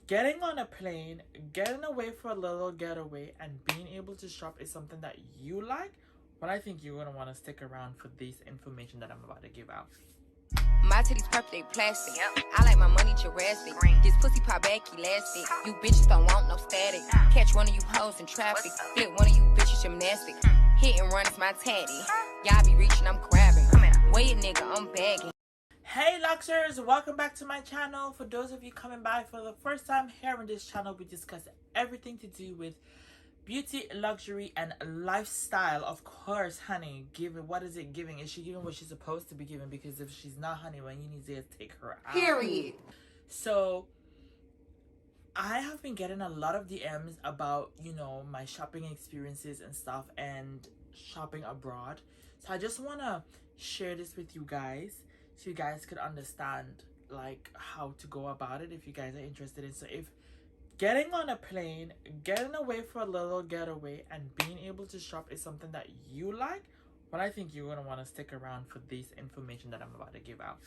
Getting on a plane, getting away for a little getaway, and being able to shop is something that you like, well, I think you're going to want to stick around for this information that I'm about to give out. My titties purple, they plastic. I like my money Jurassic. This pussy pop back elastic. You bitches don't want no static. Catch one of you hoes in traffic. Flip one of you bitches gymnastic. Hit and run is my tatty. Y'all be reaching, I'm grabbing. Wait, nigga, I'm bagging. Hey Luxers, welcome back to my channel. For those of you coming by for the first time here on this channel, we discuss everything to do with beauty, luxury, and lifestyle. Of course, honey, giving, what is it giving? Is she giving what she's supposed to be giving? Because if she's not, honey, when you need to take her out. Period. So I have been getting a lot of DMs about, you know, my shopping experiences and stuff and shopping abroad. So I just want to share this with you guys so you guys could understand like how to go about it if you guys are interested in. So if getting on a plane, getting away for a little getaway, and being able to shop is something that you like, well, I think you're going to want to stick around for this information that I'm about to give out.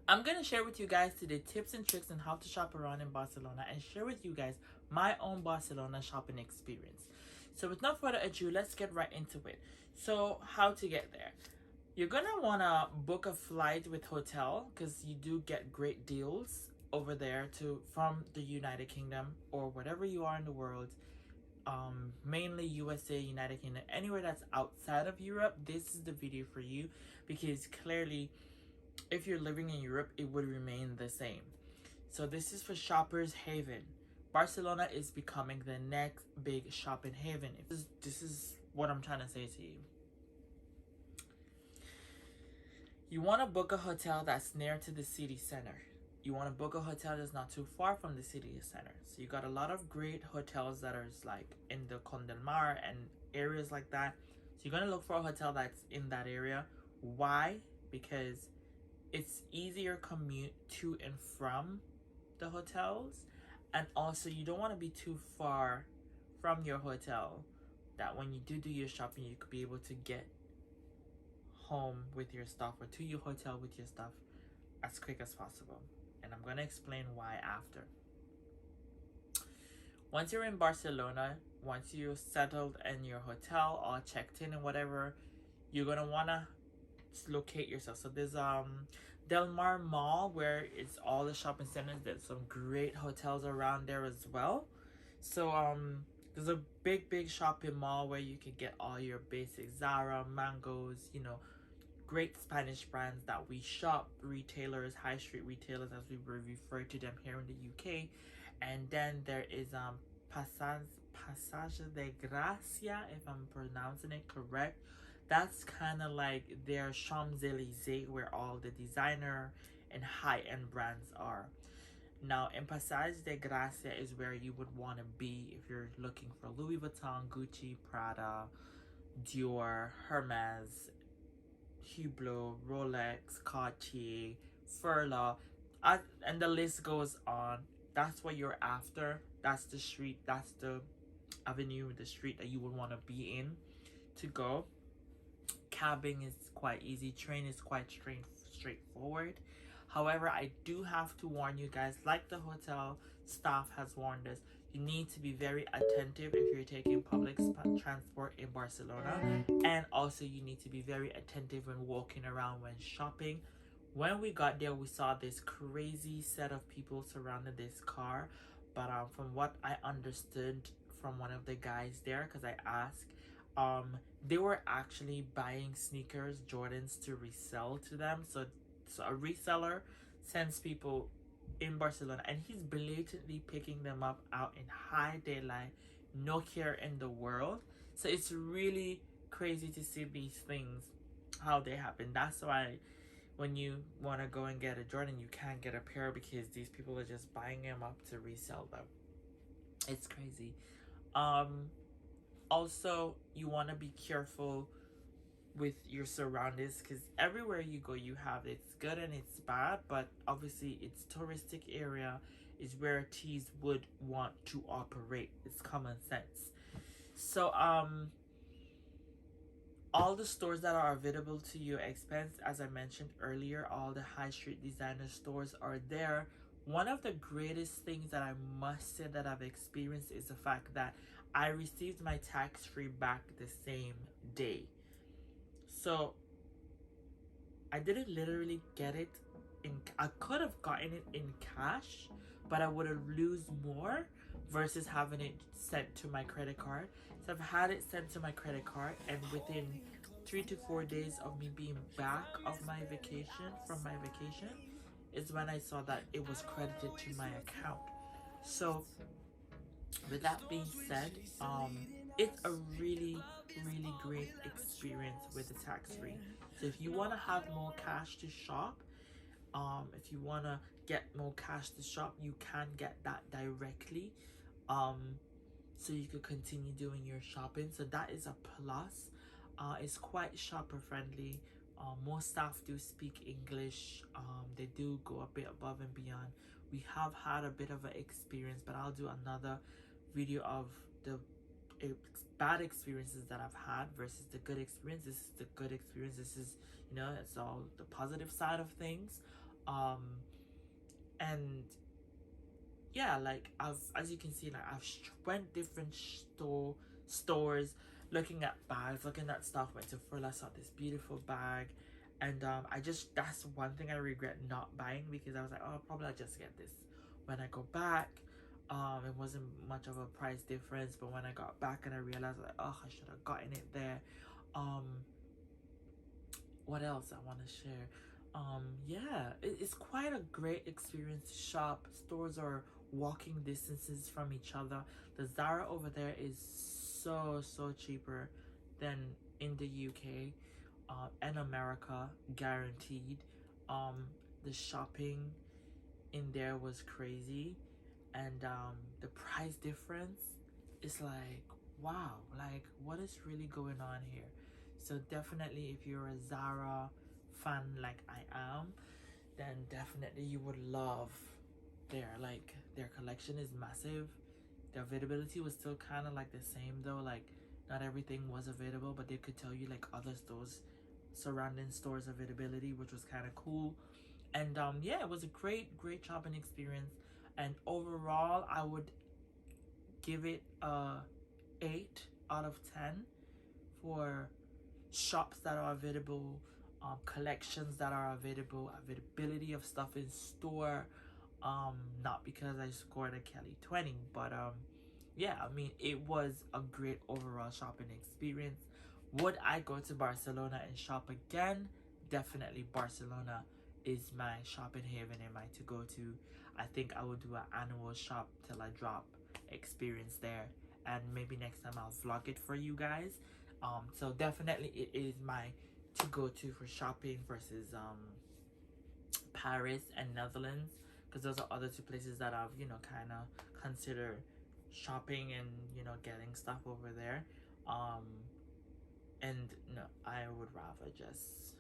I'm going to share with you guys today tips and tricks on how to shop around in Barcelona and share with you guys my own Barcelona shopping experience. So with no further ado, let's get right into it. So how to get there. You're going to want to book a flight with hotel because you do get great deals over there from the United Kingdom or whatever you are in the world. Mainly USA, United Kingdom, anywhere that's outside of Europe, this is the video for you, because clearly if you're living in Europe, it would remain the same. So this is for shoppers haven. Barcelona is becoming the next big shopping haven. This is what I'm trying to say to you. You want to book a hotel that's near to the city center. You want to book a hotel that's not too far from the city center. So you got a lot of great hotels that are like in the Con del Mar and areas like that. So you're going to look for a hotel that's in that area. Why? Because it's easier commute to and from the hotels, and also you don't want to be too far from your hotel, that when you do your shopping you could be able to get home with your stuff or to your hotel with your stuff as quick as possible. And I'm going to explain why after. Once you're in Barcelona, once you're settled in your hotel or checked in and whatever, you're going to want to locate yourself. So there's Del Mar Mall, where it's all the shopping centers. There's some great hotels around there as well. So there's a big shopping mall where you can get all your basic Zara, Mangoes, you know, great Spanish brands that we shop, retailers, high street retailers as we refer to them here in the UK. And then there is Passage de Gracia, if I'm pronouncing it correct. That's kind of like their Champs-Élysées, where all the designer and high-end brands are. Now, in Passage de Gracia is where you would want to be if you're looking for Louis Vuitton, Gucci, Prada, Dior, Hermes, Hublot, Rolex, Cartier, Furla, and the list goes on. That's what you're after. That's the street, that's the avenue, the street that you would want to be in to go. Cabbing is quite easy. Train is quite straightforward. However, I do have to warn you guys, like the hotel staff has warned us, you need to be very attentive if you're taking public transport in Barcelona. And also you need to be very attentive when walking around when shopping. When we got there, we saw this crazy set of people surrounding this car. But from what I understood from one of the guys there, because I asked, they were actually buying sneakers, Jordans, to resell to them. So a reseller sends people in Barcelona and he's blatantly picking them up out in high daylight, no care in the world. So it's really crazy to see these things, how they happen. That's why when you want to go and get a Jordan, you can't get a pair because these people are just buying them up to resell them. It's crazy. Also, you want to be careful with your surroundings, because everywhere you go you have it's good and it's bad, but obviously it's touristic area is where T's would want to operate. It's common sense. So all the stores that are available to your expense, as I mentioned earlier, all the high street designer stores are there. One of the greatest things that I must say that I've experienced is the fact that I received my tax-free back the same day. So I didn't literally get it in, I could have gotten it in cash, but I would have lose more versus having it sent to my credit card. So I've had it sent to my credit card, and within 3 to 4 days of me being back of my vacation, from my vacation, is when I saw that it was credited to my account. So with that being said, it's a really great experience with the tax free. So if you want to have more cash to shop, if you want to get more cash to shop, you can get that directly, so you could continue doing your shopping. So that is a plus. It's quite shopper friendly. Most staff do speak English. They do go a bit above and beyond. We have had a bit of an experience, but I'll do another video of the bad experiences that I've had versus the good experience. This is the good experience. This is, you know, it's all the positive side of things. And yeah, like as you can see, like I've went different stores looking at bags, looking at stuff. Went to Furla, saw this beautiful bag, and that's one thing I regret not buying, because I was like, oh, probably I'll just get this when I go back. It wasn't much of a price difference, but when I got back and I realized, like, oh, I should have gotten it there. What else I want to share? Yeah, it's quite a great experience to shop. Stores are walking distances from each other. The Zara over there is so cheaper than in the UK and America, guaranteed. The shopping in there was crazy, and the price difference is like, wow, like what is really going on here? So definitely, if you're a Zara fan like I am, then definitely you would love their collection is massive. The availability was still kind of like the same though, like not everything was available, but they could tell you like other stores, surrounding stores availability, which was kind of cool. And yeah, it was a great shopping experience, and overall I would give it a 8 out of 10 for shops that are available, collections that are available, availability of stuff in store. Not because I scored a Kelly 20, but yeah, I mean, it was a great overall shopping experience. Would I go to Barcelona and shop again? Definitely. Barcelona is my shopping haven and my to go to. I think I will do an annual shop till I drop experience there, and maybe next time I'll vlog it for you guys. So definitely it is my to go to for shopping versus Paris and Netherlands, because those are other two places that I've, you know, kind of considered shopping and, you know, getting stuff over there. And no, I would rather just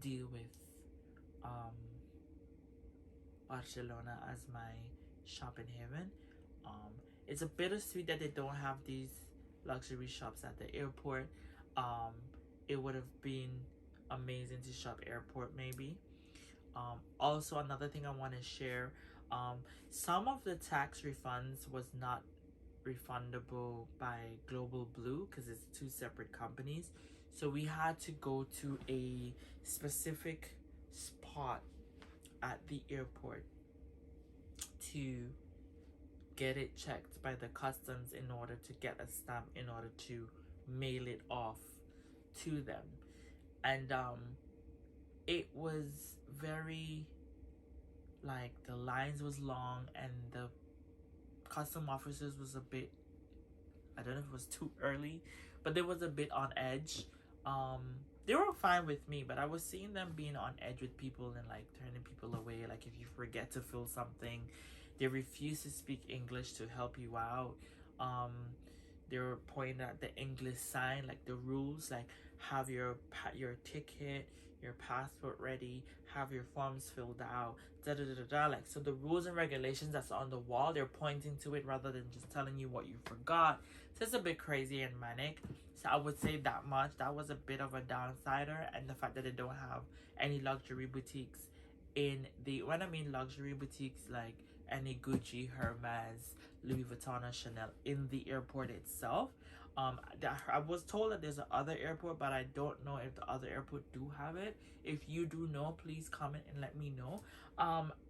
deal with Barcelona as my shopping haven. It's a bittersweet that they don't have these luxury shops at the airport. It would have been amazing to shop airport maybe. Also, another thing I want to share, some of the tax refunds was not refundable by Global Blue because it's two separate companies. So we had to go to a specific spot at the airport to get it checked by the customs in order to get a stamp in order to mail it off to them. And it was very, like, the lines was long, and the custom officers was a bit, I don't know if it was too early, but they was a bit on edge. They were fine with me, but I was seeing them being on edge with people and like turning people away. Like if you forget to fill something, they refuse to speak English to help you out. They were pointing at the English sign, like the rules, like have your ticket, your passport ready, have your forms filled out, like, so the rules and regulations that's on the wall, they're pointing to it rather than just telling you what you forgot. So it's a bit crazy and manic. So I would say that much. That was a bit of a downsider, and the fact that they don't have any luxury boutiques in the, when I mean luxury boutiques, like any Gucci, Hermes, Louis Vuitton, or Chanel in the airport itself. I was told that there's another airport, but I don't know if the other airport do have it. If you do know, please comment and let me know.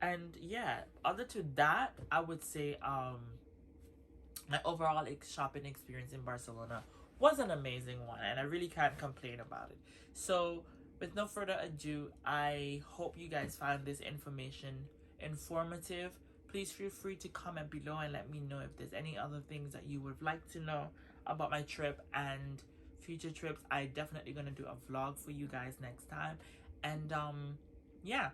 And yeah, other to that, I would say my overall shopping experience in Barcelona was an amazing one, and I really can't complain about it. So with no further ado, I hope you guys found this information informative. Please feel free to comment below and let me know if there's any other things that you would like to know about my trip and future trips. I definitely gonna do a vlog for you guys next time. And yeah,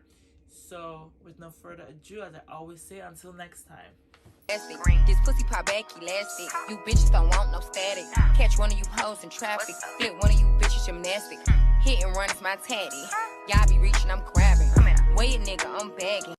so with no further ado, as I always say, until next time. This pussy pop back elastic. You bitches don't want no static. Catch one of you hoes in traffic. Flip one of you bitches gymnastic. Hit and run is my tatty. Y'all be reaching, I'm grabbing. Wait, nigga, I'm bagging.